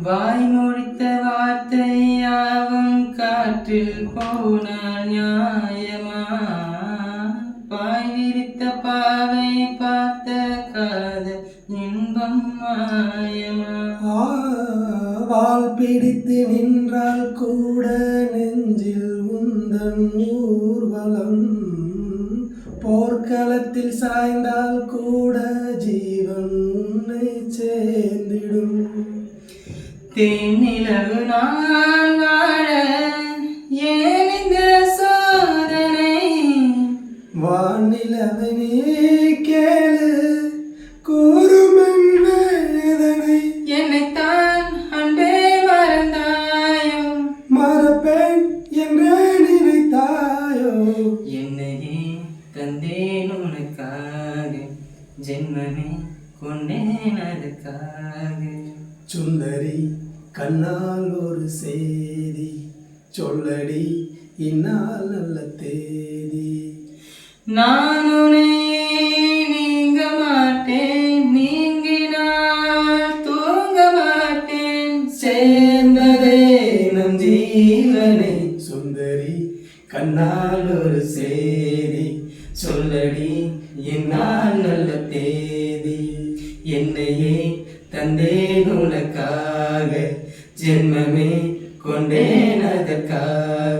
வாய் மொழித்த வார்த்தையாவும் காற்றில் போனால் நியாயமா? பாய் விரித்த பாவை பார்த்த காதல் இன்பம் மாயமா? வால் பிடித்து நின்றால் கூட நெஞ்சில் உந்தன் ஊர்வலம், போர்க்களத்தில் சாய்ந்தால் கூட ஜீவன் உன்னை சேர்ந்திடும். தேனிலவு நான் வாழ ஏன் இந்த சோதனை? வானிலவை நீ கேளு கூறும் வேதனை. என்னைத்தான் அன்பே மறந்தாயோ? மறப்பேன் என்று நினைத்தாயோ? என்னையே தந்தேன் உனக்காக, ஜென்மமே கொண்டேன் அதுக்காக. சுந்தரி கண்ணால் ஒரு செய்தி சொல்லடி, இந்நாள் நல்ல தேதி. நான் உன்னை நீங்க மாட்டேன், நீங்கினால் தூங்க மாட்டேன். சேர்ந்ததே நம் ஜீவனை. சுந்தரி கண்ணால் ஒரு செய்தி சொல்லடி இந்நாள் நல்ல தேதி. என்னையே தந்தேன் உனக்காக, ஜென்மமே கொண்டேன் அதற்காக.